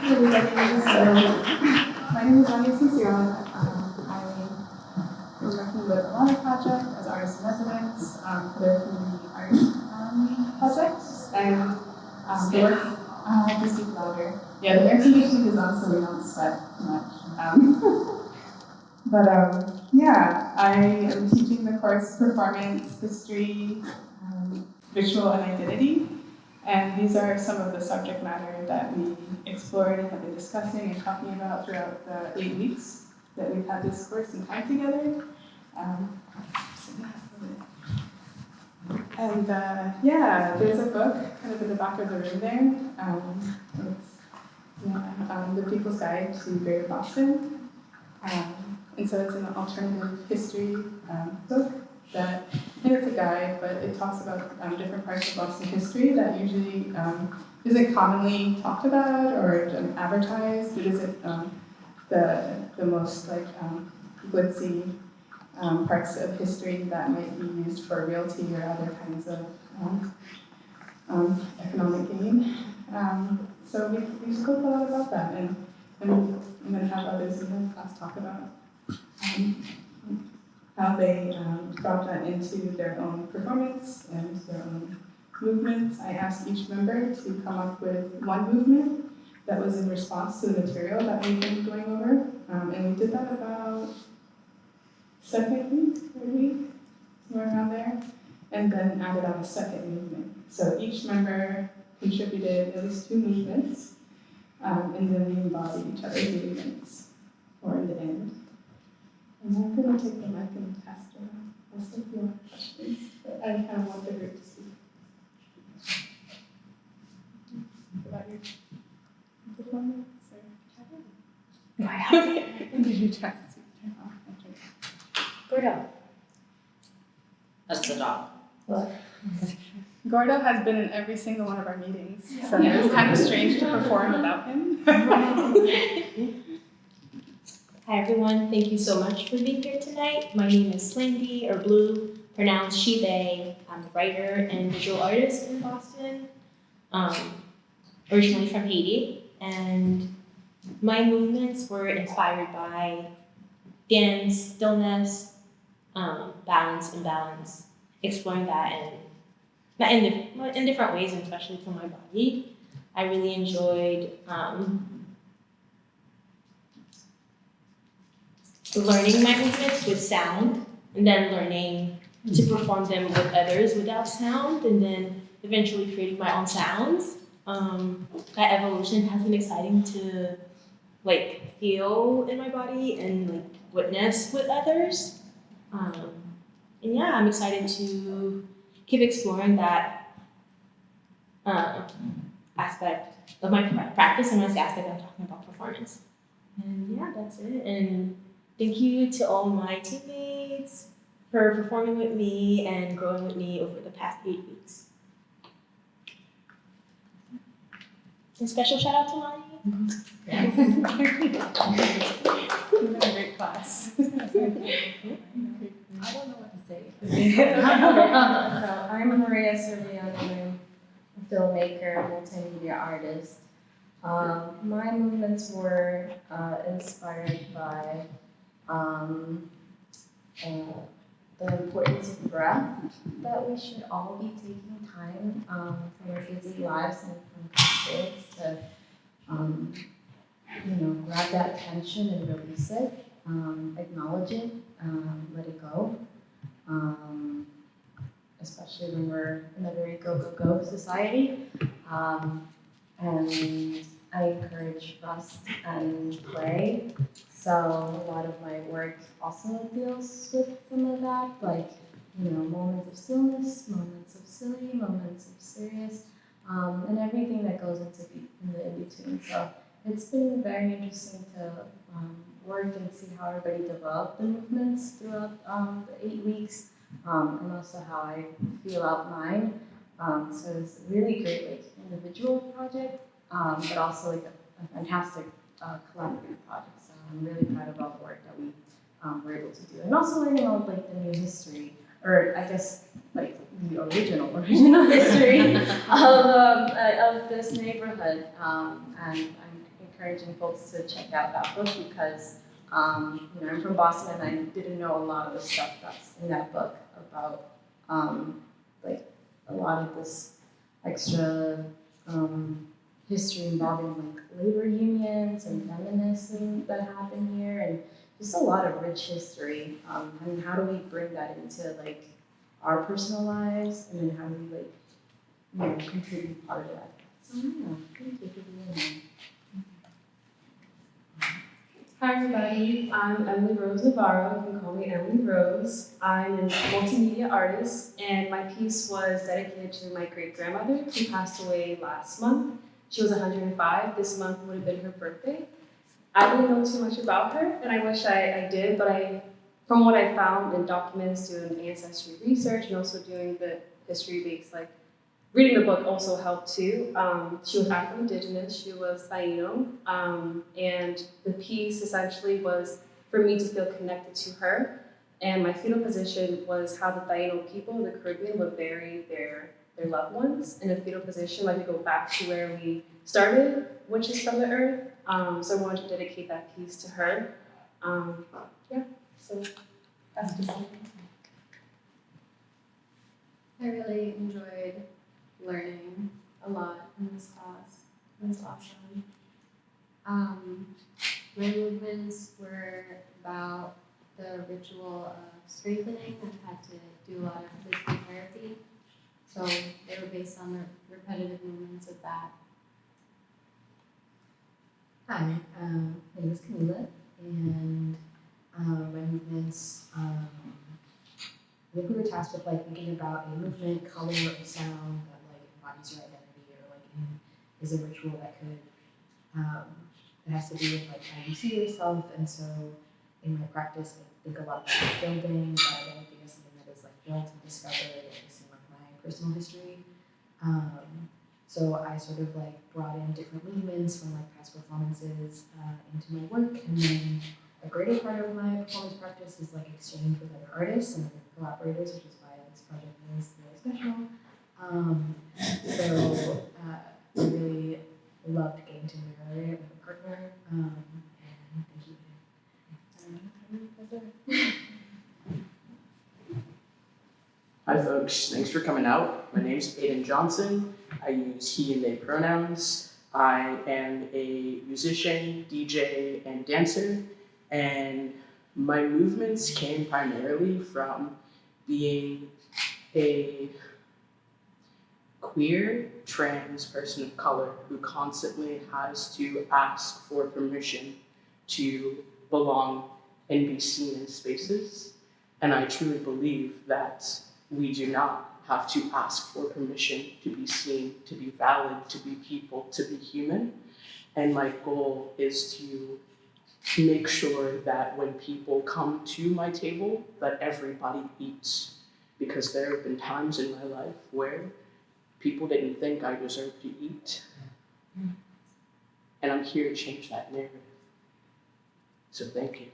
My name is Lani Asuncion. I'm working with a Lani project as Artist-in-Residence for their community art project. And the work, just speak louder. Yeah, the air conditioning is on so we don't sweat too much. Yeah, I am teaching the course Performance, History, Ritual, and Identity. And these are some of the subject matter that we explored and have been discussing and talking about throughout the 8 weeks that we've had this course and time together. Yeah, there's a book kind of in the back of the room there. It's The People's Guide to Greater Boston. And so it's an alternative history book and it's a guide, but it talks about different parts of Boston history that usually isn't commonly talked about or advertised. It isn't the most glitzy parts of history that might be used for realty or other kinds of economic gain. So we spoke a lot about that, and I'm going to have others in the class talk about how they brought that into their own performance and their own movements. I asked each member to come up with one movement that was in response to the material that we've been going over. And we did that about second week, third week, somewhere around there, and then added on a second movement. So each member contributed at least 2 movements, and then we embodied each other's movements, or in the end. And I'm going to take the mic and pass it around. I'll see if you have questions, but I kind of want the group to speak. About your performance or chatting? Did you try to turn off? Gordo. That's the dog. What? Gordo has been in every single one of our meetings, so it was kind of strange to perform without him. Hi everyone, thank you so much for being here tonight. My name is Slandy, or Blue, pronounced she, they. I'm a writer and visual artist in Boston, originally from Haiti. And my movements were inspired by dance, stillness, balance, imbalance, exploring that in different ways, and especially for my body. I really enjoyed learning my movements with sound, and then learning to perform them with others without sound, and then eventually creating my own sounds. That evolution has been exciting to feel in my body and witness with others. And yeah, I'm excited to keep exploring that aspect of my practice, and this aspect I'm talking about performance. And yeah, that's it. And thank you to all my teammates for performing with me and growing with me over the past 8 weeks. A special shout out to Lani. Yes. You've been a great class. I don't know what to say. So I'm Maria Servian, and I'm a filmmaker, multimedia artist. My movements were inspired by the importance of breath, that we should all be taking time from our busy lives and from constraints to grab that tension and release it, acknowledge it, let it go, especially when we're in a very go society. And I encourage rest and play. So a lot of my work also deals with some of that, moments of stillness, moments of silly, moments of serious, and everything that goes into in the in-between. So it's been very interesting to work and see how everybody developed the movements throughout the 8 weeks, and also how I feel out mine. So it's a really great individual project, but also a fantastic collaborative project. So I'm really proud of all the work that we were able to do, and also learning all the new history, or I guess the original history of this neighborhood. And I'm encouraging folks to check out that book because, you know, I'm from Boston and I didn't know a lot of the stuff that's in that book about, like, a lot of this extra history involving like labor unions and feminism that happened here, and just a lot of rich history. And how do we bring that into like our personal lives, and then how do we like, you know, contribute part of that? So yeah, thank you for being here. Hi everybody, I'm Emily Rose Navarro, you can call me Emily Rose. I'm a multimedia artist and my piece was dedicated to my great grandmother who passed away last month. She was 105, this month would have been her birthday. I didn't know too much about her and I wish I did, but from what I found in documents, doing ancestry research and also doing the history-based, like reading the book also helped too. She was Afro-Indigenous, she was Taino, and the piece essentially was for me to feel connected to her. And my fetal position was how the Taino people in the Caribbean would bury their loved ones in a fetal position, like we go back to where we started, which is from the earth. So I wanted to dedicate that piece to her. Yeah, so that's just it. I really enjoyed learning a lot in this class. It was awesome. My movements were about the ritual of strengthening. I've had to do a lot of physical therapy. So they were based on the repetitive movements of that. Hi, my name is Camila, and my movements, I think we were tasked with like thinking about a movement, color, or sound that like embodies your identity, or like is a ritual that could, that has to do with like how you see yourself. And so in my practice, I think a lot about building that identity as something that is like built and discovered based on like my personal history. So I sort of like brought in different movements from like past performances into my work, and then a greater part of my performance practice is like exchange with other artists and other collaborators, which is why this project is really special. So I really loved getting to mirror it with a partner, and thank you. Hi folks, thanks for coming out. My name's Aiden Johnson. I use he and they pronouns. I am a musician, DJ, and dancer, and my movements came primarily from being a queer, trans person of color who constantly has to ask for permission to belong and be seen in spaces. And I truly believe that we do not have to ask for permission to be seen, to be valid, to be people, to be human. And my goal is to make sure that when people come to my table, that everybody eats. Because there have been times in my life where people didn't think I deserved to eat. And I'm here to change that narrative. So thank you.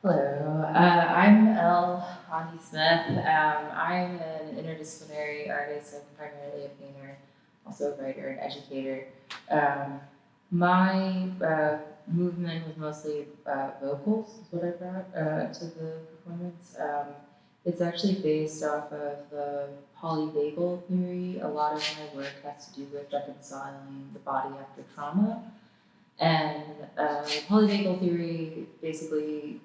Hello, I'm Elle Hondi Smith. I'm an interdisciplinary artist. I'm primarily a painter, also a writer and educator. My movement was mostly vocals, is what I brought to the performance. It's actually based off of the polyvagal theory. A lot of my work has to do with reconciling the body after trauma. And polyvagal theory basically,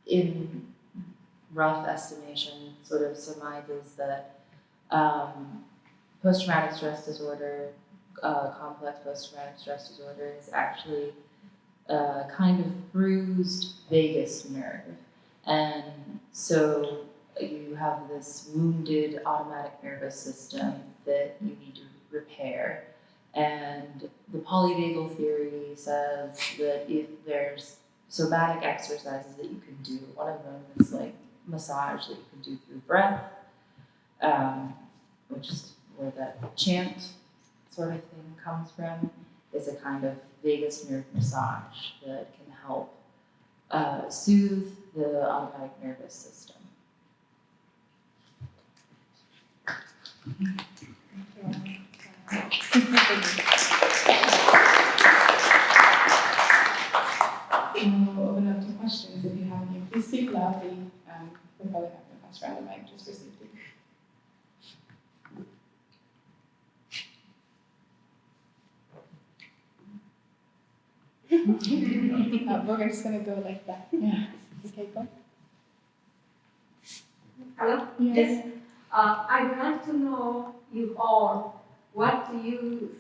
in rough estimation, sort of surmises that post-traumatic stress disorder, complex post-traumatic stress disorder is actually a kind of bruised vagus nerve. And so you have this wounded automatic nervous system that you need to repair. And the polyvagal theory says that if there's somatic exercises that you can do, one of them is like massage that you can do through breath, which is where that chant sort of thing comes from, is a kind of vagus nerve massage that can help soothe the automatic nervous system. And we'll open up to questions if you have any. Please speak loudly. We're probably not going to pass around the mic just for safety. We're just going to go like that. Yeah. Okay, go. Hello? Yes. I'd like to know you all, what do you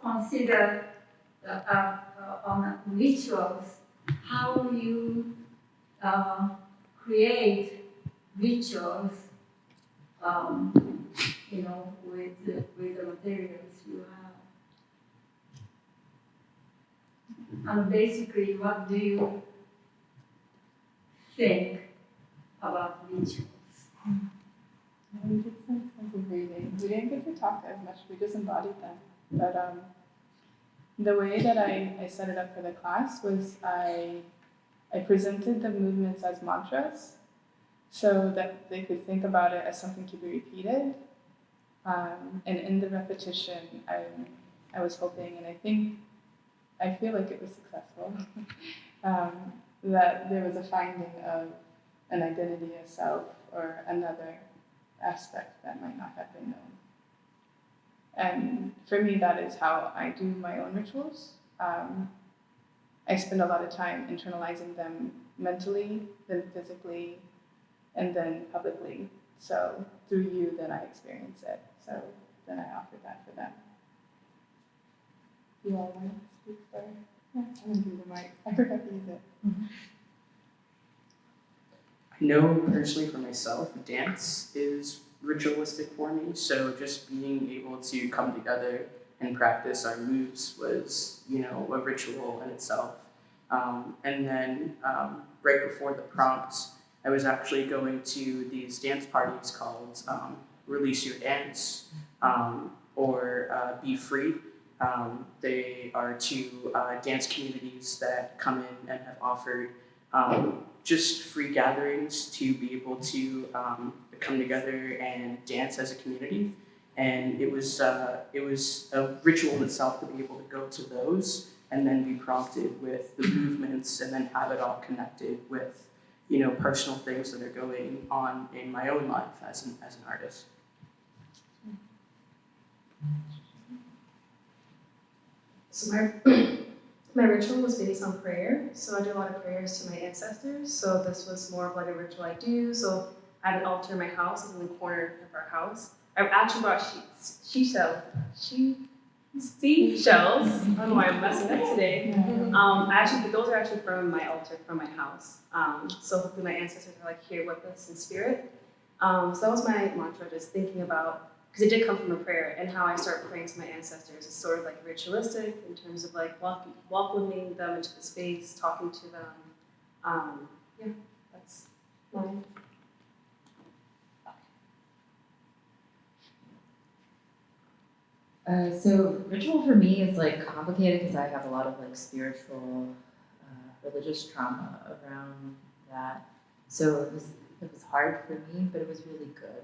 consider on rituals? How you create rituals, with the materials you have? And basically, what do you think about rituals? We did some simple breathing. We didn't get to talk as much, we just embodied them. But the way that I set it up for the class was I presented the movements as mantras so that they could think about it as something to be repeated. And in the repetition, I was hoping, and I feel like it was successful, that there was a finding of an identity, a self, or another aspect that might not have been known. And for me, that is how I do my own rituals. I spend a lot of time internalizing them mentally, then physically, and then publicly. So through you, then I experience it. So then I offer that for them. You all want to speak for? Yeah, I'm going to do the mic. I forgot to use it. I know personally for myself, dance is ritualistic for me, so just being able to come together and practice our moves was, a ritual in itself. And then right before the prompt, I was actually going to these dance parties called Release Your Dance or Be Free. They are two dance communities that come in and have offered just free gatherings to be able to come together and dance as a community. And it was a ritual in itself to be able to go to those and then be prompted with the movements and then have it all connected with, personal things that are going on in my own life as an artist. So my ritual was based on prayer. So I do a lot of prayers to my ancestors. So this was more of like a ritual I do. So I have an altar in my house, in the corner of our house. I actually brought seashells. I don't know why I'm messing up today. Those are actually from my altar, from my house. So hopefully my ancestors are like here with us in spirit. So that was my mantra, just thinking about, because it did come from a prayer, and how I start praying to my ancestors is sort of like ritualistic in terms of like welcoming them into the space, talking to them. That's mine. So ritual for me is like complicated because I have a lot of like spiritual, religious trauma around that. So it was hard for me, but it was really good.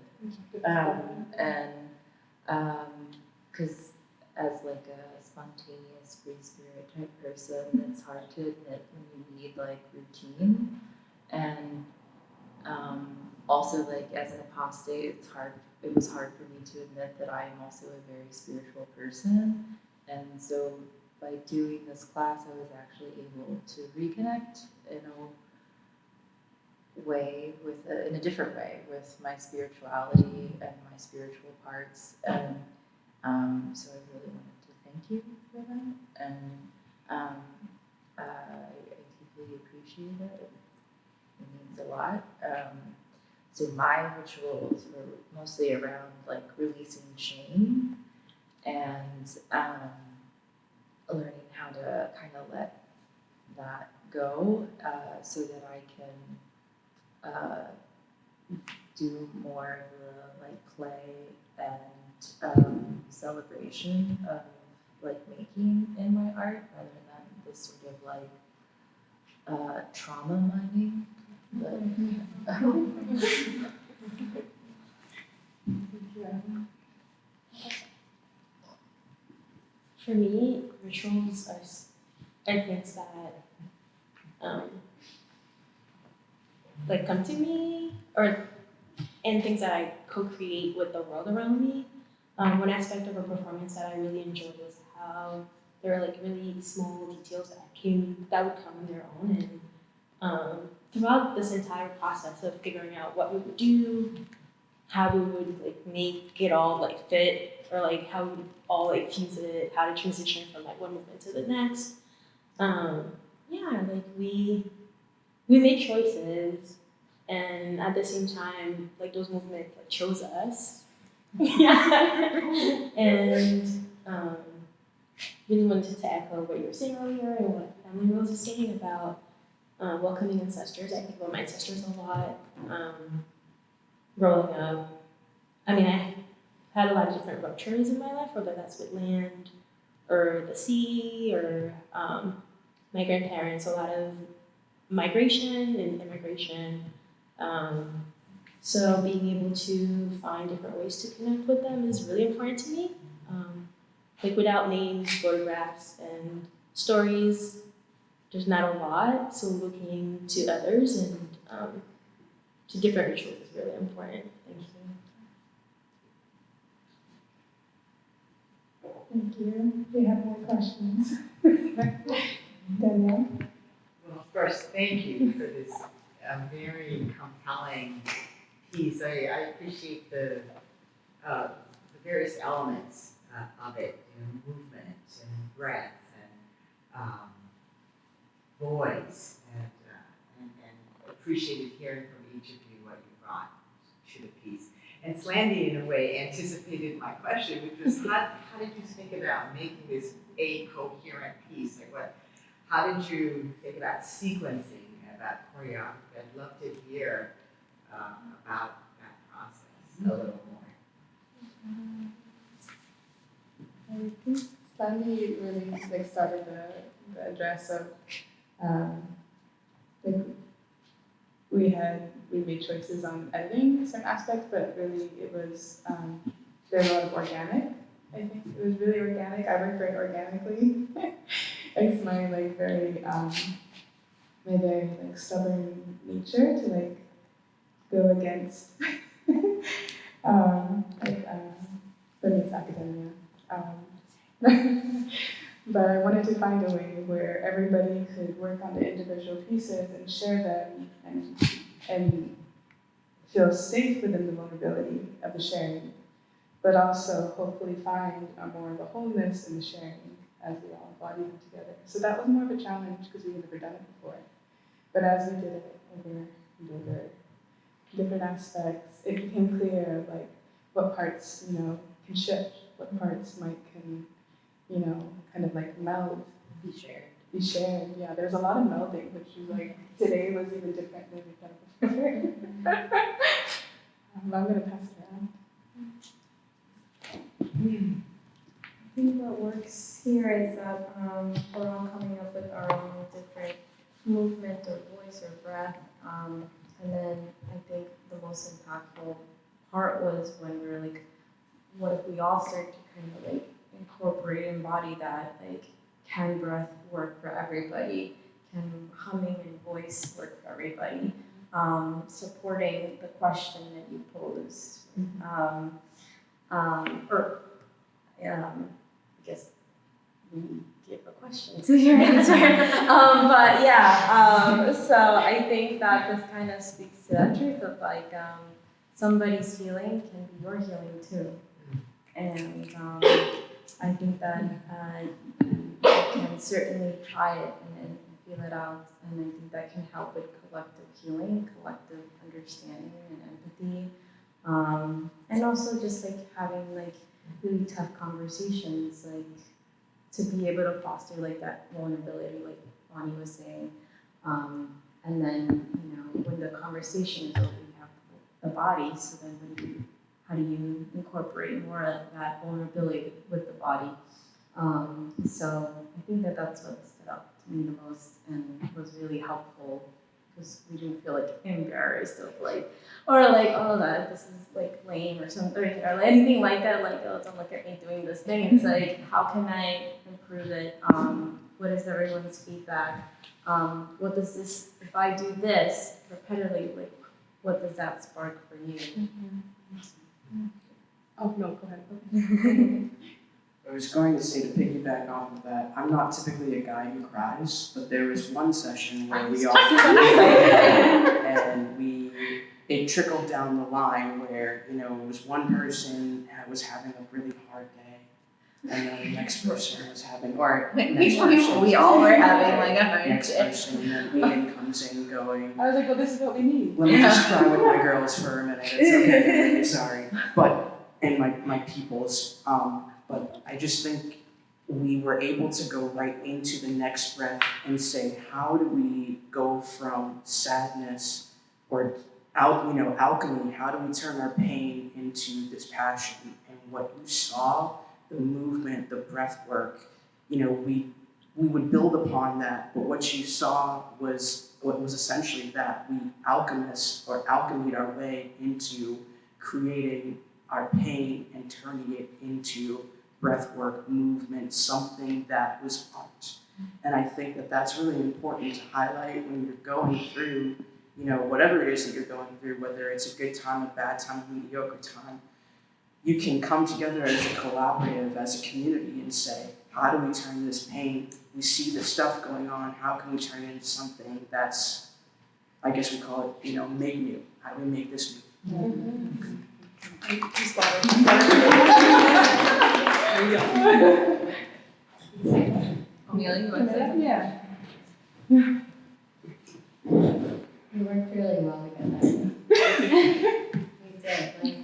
Because as like a spontaneous free spirit type person, it's hard to admit when you need like routine, and also like as an apostate, it was hard for me to admit that I am also a very spiritual person. And so by doing this class, I was actually able to reconnect in a different way with my spirituality and my spiritual parts. And so I really wanted to thank you for that. And I deeply appreciate it. It means a lot. So my rituals were mostly around like releasing shame and learning how to kind of let that go, so that I can do more of the like play and celebration of like making in my art rather than this sort of like trauma mining. But For me, rituals are things that like come to me, and things that I co-create with the world around me. One aspect of a performance that I really enjoyed was how there were like really small details that would come on their own, and throughout this entire process of figuring out what we would do, how we would like make it all like fit, or like how we would all like fuse it, how to transition from like one movement to the next. Yeah, like we made choices, and at the same time, like those movements like chose us. And really wanted to echo what you were saying earlier and what Emily Rose was saying about welcoming ancestors. I think about my ancestors a lot. Growing up, I mean, I had a lot of different ruptures in my life, whether that's with land or the sea or my grandparents, a lot of migration and immigration. So being able to find different ways to connect with them is really important to me. Like without names, photographs, and stories, there's not a lot. So looking to others and to different rituals is really important. Thank you. Thank you. Do you have more questions? Danielle? Well, first, thank you for this very compelling piece. I appreciate the various elements of it, movement and breath and voice, and appreciated hearing from each of you what you brought to the piece. And Slandy, in a way, anticipated my question, which was, how did you think about making this a coherent piece? Like how did you think about sequencing, about choreography? I'd love to hear about that process a little more. I think Stanley really started the address of we made choices on editing certain aspects, but really it was there's a lot of organic. I think it was really organic. I work very organically. It's my very stubborn nature to go against feminist academia. But I wanted to find a way where everybody could work on the individual pieces and share them and feel safe within the vulnerability of the sharing, but also hopefully find more of a wholeness in the sharing as we all embody them together. So that was more of a challenge because we had never done it before. But as we did it over different aspects, it became clear what parts can shift, what parts can kind of meld. Be shared, yeah. There's a lot of melding, which is today was even different than we've done before. I'm gonna pass it around. I think what works here is that we're all coming up with our own different movement or voice or breath. And then I think the most impactful part was when we were what if we all start to kind of incorporate and embody that, can breath work for everybody? Can humming and voice work for everybody? Supporting the question that you posed. I guess we give a question to your answer. But yeah, so I think that this kind of speaks to that truth of somebody's healing can be your healing too. And I think that you can certainly try it and feel it out, and I think that can help with collective healing, collective understanding and empathy, and also just having really tough conversations, to be able to foster that vulnerability, like Lani was saying, and then when the conversation is over, you have the body, so then how do you incorporate more of that vulnerability with the body? So I think that that's what stood out to me the most and was really helpful because we didn't feel like embarrassed of like, or like, oh, that this is like lame or something, or like anything like that. Like, oh, don't look at me doing this thing. It's like, how can I improve it? What is everyone's feedback? What does this, if I do this repetitively, like, what does that spark for you? Oh, no, go ahead. I was going to say, to piggyback off of that, I'm not typically a guy who cries, but there was one session where we all and it trickled down the line where, you know, it was one person that was having a really hard day, and then the next person was having, or next person. We all were having like a hard Next day. person, and then Ian comes in going, I was like, well, this is what we need. let me just cry with my girls for a minute, it's okay, I'm really sorry. And my peoples, but I just think we were able to go right into the next breath and say, how do we go from sadness or alchemy, how do we turn our pain into this passion? And what you saw, the movement, the breath work, you know, we would build upon that, but what you saw was what was essentially that we alchemied our way into creating our pain and turning it into breathwork, movement, something that was art. And I think that that's really important to highlight when you're going through, you know, whatever it is that you're going through, whether it's a good time, a bad time, a mediocre time. You can come together as a collaborative, as a community, and say, how do we turn this pain? We see the stuff going on, how can we turn it into something that's, I guess we call it, you know, make new. How do we make this new? Amelia, you want to say? Yeah. We worked really well together. We did,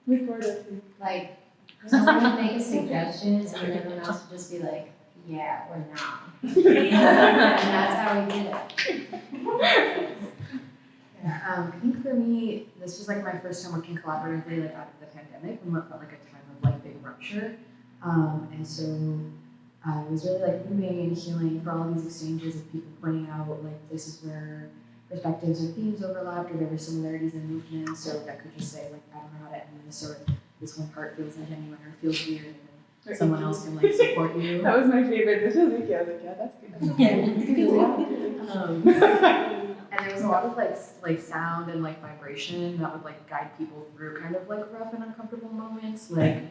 Look forward to like someone would make a suggestion and then everyone else would just be like, yeah, or nah. And that's how we did it. Yeah, I think for me, this was like my first time working collaboratively like out of the pandemic and what felt like a time of like big rupture. And so it was really like moving and healing for all these exchanges of people pointing out like places where perspectives and themes overlapped or there were similarities in movements. So that could just say like, I don't know how to end this, or this one part feels ingenuine or feels weird, and then someone else can like support you. That was my favorite. This was like, yeah, I was like, yeah, that's good. That's okay. And there was a lot of like sound and like vibration that would like guide people through kind of like rough and uncomfortable moments. Like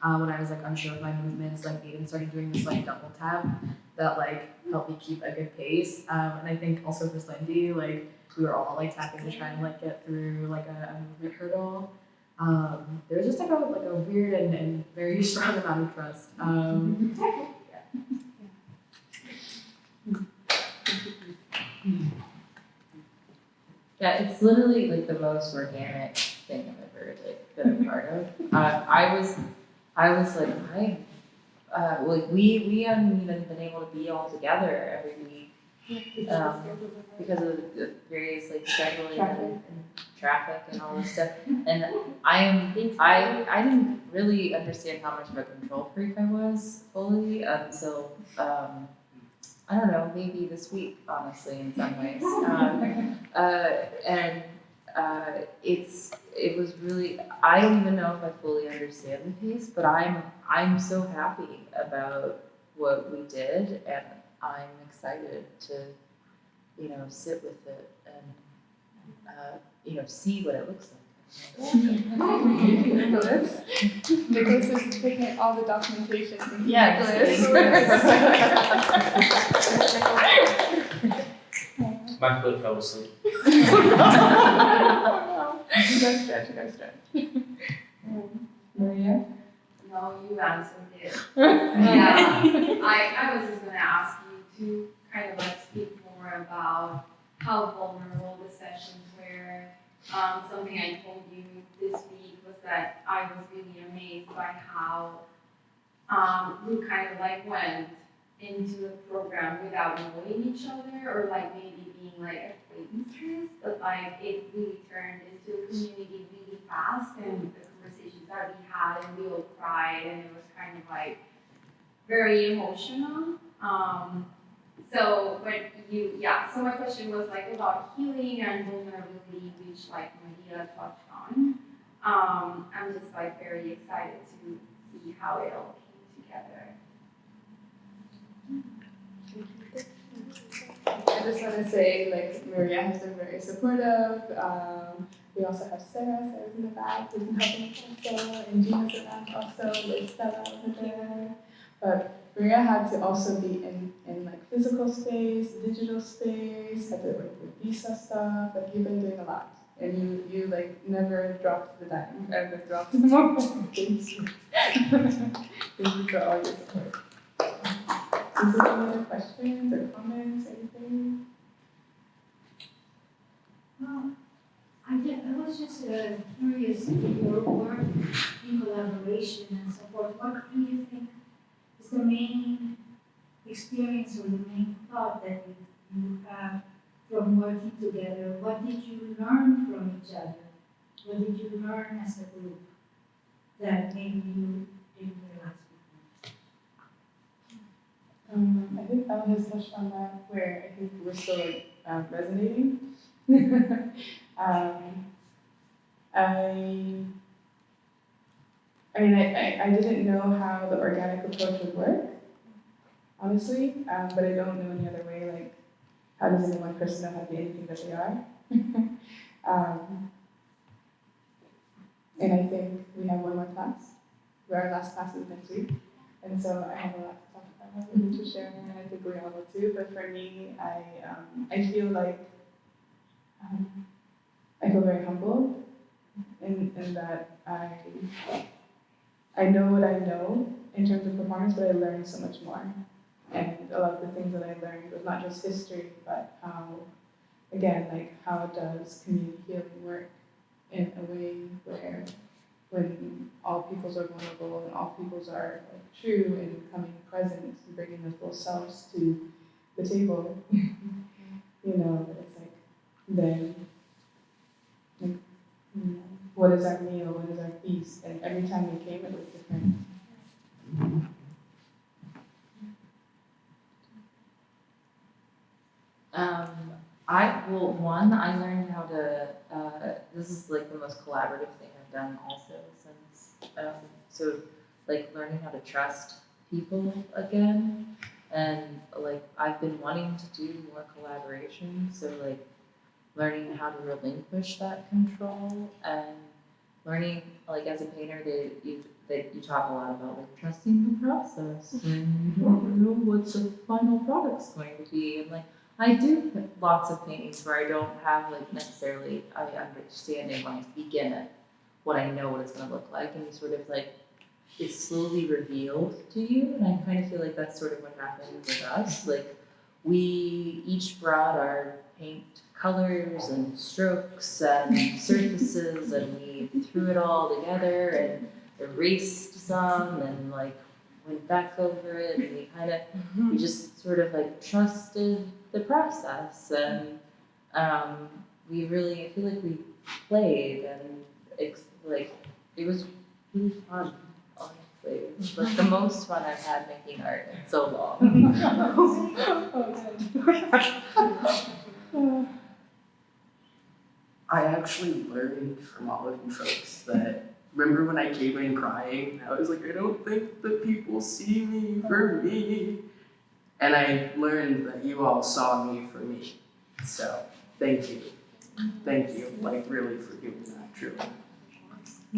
when I was like unsure of my movements, like Aiden started doing this like double tap that like helped me keep a good pace. And I think also for Slendy, like we were all like tapping to try and like get through like a movement hurdle. There was just like a weird and very strong amount of trust. Yeah, it's literally like the most organic thing I've ever like been a part of. I was like, like we haven't even been able to be all together every week because of the various like scheduling and traffic and all this stuff. And I didn't really understand how much of a control freak I was fully until I don't know, maybe this week, honestly, in some ways. It was really, I don't even know if I fully understand the piece, but I'm so happy about what we did, and I'm excited to, you know, sit with it and, you know, see what it looks like. Nicholas is taking all the documentation. Yeah, My foot fell asleep. You gotta stretch. Maria? No, you answered it. Yeah, I was just gonna ask you to kind of like speak more about how vulnerable the sessions were. Something I told you this week was that I was really amazed by how we kind of like went into the program without knowing each other, or like maybe being like acquaintances, but like it really turned into a community really fast, and the conversations that we had, and we all cried, and it was kind of like very emotional. So when so my question was like about healing and vulnerability, which like Maria touched on. I'm just like very excited to see how it all came together. I just want to say, like, Maria has been very supportive. We also have Sarah's in the back, who's been helping us also, and Gina's around also, like Stella over there. But Maria had to also be in like physical space, digital space, had to work with visa stuff. Like, you've been doing a lot, and you like never dropped the dime, ever dropped the moment. Thank you. Thank you for all your support. Is there any other questions or comments, anything? I was just curious in your work in collaboration and so forth. What do you think is the main experience or the main thought that you have from working together? What did you learn from each other? What did you learn as a group that maybe you didn't realize before? I think Ella has touched on that, where I think we're still like resonating. I didn't know how the organic approach would work, honestly, but I don't know any other way. Like, how does any one person know how to be anything that they are? And I think we have one more class, where our last class is next week, and so I have a lot to talk about and to share, and I think we all will too. But for me, I feel like I feel very humbled in that I know what I know in terms of performance, but I learned so much more. And a lot of the things that I learned was not just history, but how, again, like how does community healing work in a way where when all peoples are vulnerable and all peoples are like true and becoming present and bringing their full selves to the table, you know, it's like, then, like, you know, what is our meal, what is our feast? And every time we came, it was different. I learned how to, this is like the most collaborative thing I've done also since, like learning how to trust people again. And like, I've been wanting to do more collaboration, so like learning how to relinquish that control and learning, like as a painter, that you talk a lot about like trusting the process and you don't know what the final product's going to be. And like, I do lots of paintings where I don't have like necessarily an understanding when I begin it, what I know what it's going to look like, and you sort of like, it's slowly revealed to you, and I kind of feel like that's sort of what happened with us. Like, we each brought our paint colors and strokes and surfaces, and we threw it all together and erased some and like went back over it, and we just sort of like trusted the process, and we really, I feel like we played, and it was really fun, honestly. It was like the most fun I've had making art in so long. I actually learned from all of you folks that, remember when I came in crying? I was like, I don't think that people see me for me. And I learned that you all saw me for me. So, thank you. Thank you, like really for doing that, truly. I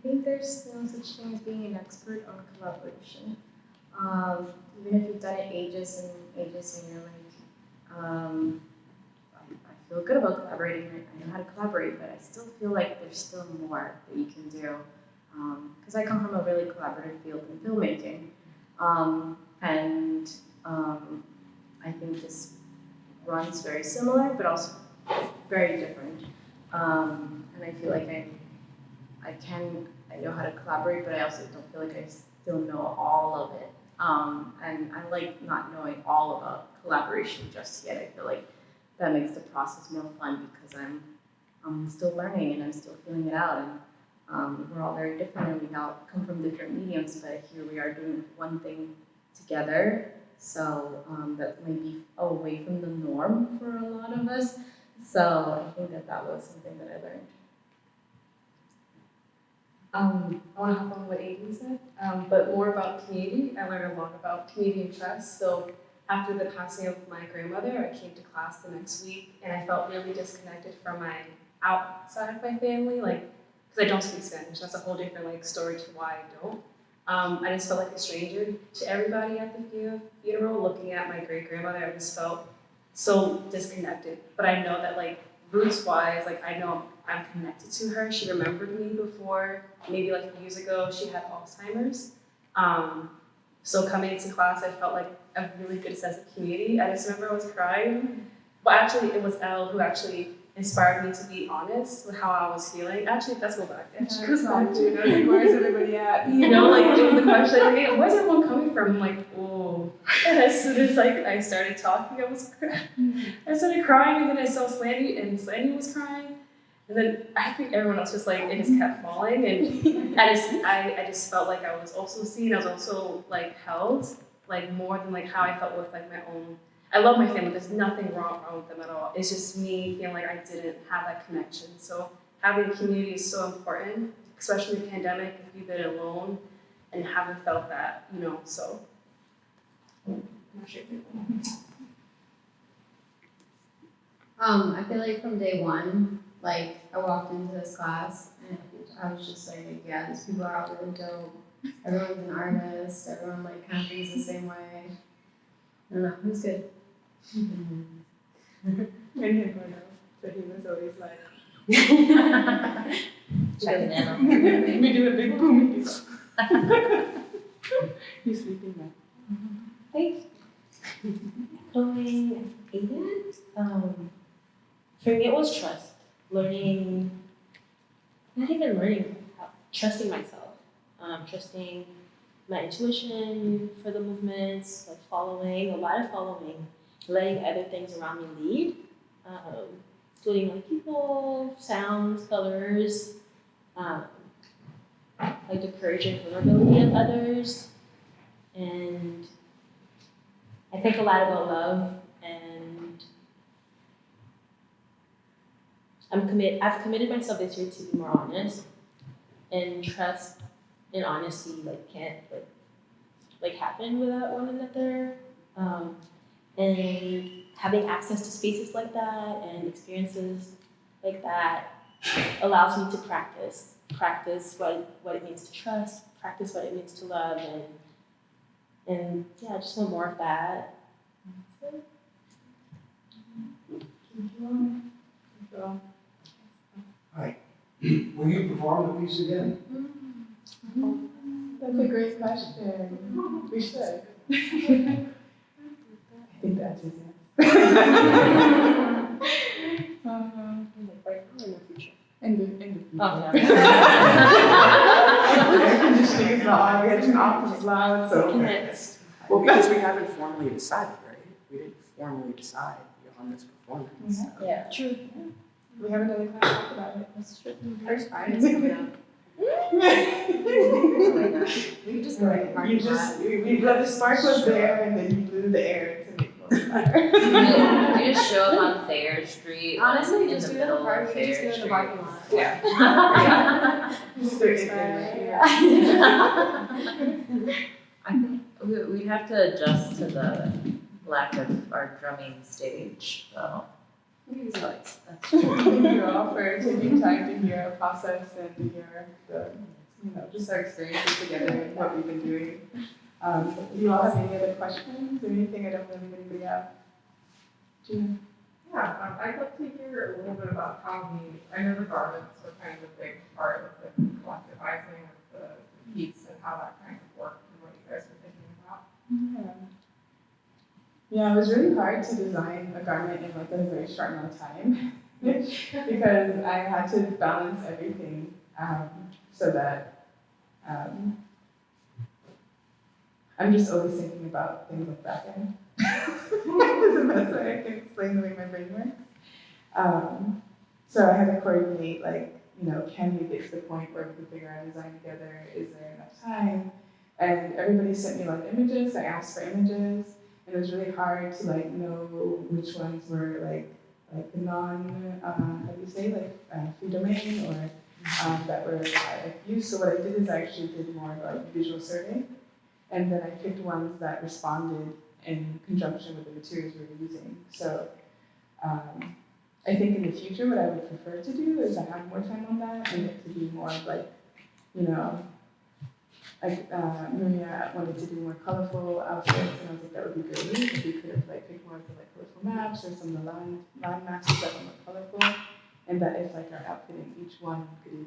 think there's no such thing as being an expert on collaboration. Even if you've done it ages and ages and you're like, I feel good about collaborating, I know how to collaborate, but I still feel like there's still more that you can do. Because I come from a really collaborative field in filmmaking. I think this runs very similar, but also very different. And I feel like I know how to collaborate, but I also don't feel like I still know all of it. And I like not knowing all about collaboration just yet. I feel like that makes the process more fun because I'm still learning and I'm still feeling it out. And we're all very different and we all come from different mediums, but here we are doing one thing together. So that might be away from the norm for a lot of us. So I think that was something that I learned. I want to hop on what Amy said, but more about community. I learned a lot about community and trust. So after the passing of my grandmother, I came to class the next week, and I felt really disconnected from my outside of my family, like because I don't speak Spanish. That's a whole different like story to why I don't. I just felt like a stranger to everybody at the funeral. Looking at my great grandmother, I just felt so disconnected. But I know that like roots wise, like I know I'm connected to her. She remembered me before, maybe like years ago. She had Alzheimer's. So coming into class, I felt like a really good sense of community. I just remember I was crying. But actually, it was Elle who actually inspired me to be honest with how I was feeling. Actually, let's go back. She goes back to, like, where's everybody at? You know, like, it was the question, like, hey, where's everyone coming from? I'm like, oh. And as soon as, like, I started talking, I started crying, and then I saw Slandy, and Slandy was crying. And then I think everyone else just, like, it just kept falling, and I just felt like I was also seen, I was also, like, held, like, more than, like, how I felt with, like, my own. I love my family, there's nothing wrong with them at all. It's just me feeling like I didn't have that connection. So having a community is so important, especially in the pandemic, if you've been alone and haven't felt that, you know, so. I'm not sure. I feel like from day one, like I walked into this class and I was just like, yeah, these people are all really dope. Everyone's an artist, everyone like kind of thinks the same way. I don't know, it was good. And him, so he was always like, Checking in on we do a big boom. He's sleeping now. Thanks. Echoing Aiden, for me it was trust. Learning, not even learning, trusting myself. Trusting my intuition for the movements, like following, a lot of following, letting other things around me lead, including like people, sounds, colors, like the courage and vulnerability of others. And I think a lot about love, and I've committed myself this year to be more honest, and trust and honesty like can't like happen without one another. And having access to spaces like that and experiences like that allows me to practice what it means to trust, practice what it means to love, and yeah, I just want more of that. Hi. Will you perform the piece again? That's a great question. We should. I think the answer is yes. In the future. Oh, Air conditioning is not on, we had to turn off because it's loud, so. Well, because we haven't formally decided, right? We didn't formally decide on this performance. So. Yeah, true. We haven't done a class talk about it. That's true. First time is coming up. We just go to the parking lot. The spark was there and then you blew the air to make it fire. You just show up on Thayer Street. Honestly, in just the do it in the middle park, of we just do Thayer it in the Street. parking lot. Yeah. I think we have to adjust to the lack of our drumming stage, so. That's true. Thank you all for taking time to hear our process and to hear the, just our experiences together and what we've been doing. Do you all have any other questions or anything I don't leave anybody out? Gina? Yeah, I'd love to hear a little bit about how I know the garments were kind of a big part of the collectivizing of the piece and how that kind of worked and what you guys were thinking about. Yeah, it was really hard to design a garment in like a very short amount of time because I had to balance everything so that I'm just always thinking about things like back end. It's the best way I can explain the way my brain works. So I had to coordinate, like, can we get to the point where we can figure out a design together? Is there enough time? And everybody sent me a lot of images. I asked for images, and it was really hard to like know which ones were like non how do you say free domain or that were used. So what I did is I actually did more of a visual survey, and then I picked ones that responded in conjunction with the materials we were using. So I think in the future, what I would prefer to do is I have more time on that and it to be more of like, you know, like Maria wanted to do more colorful outfits, and I was like, that would be great if we could have like picked more of the like colorful maps or some of the line maps that were more colorful, and that if like our outfit in each one could even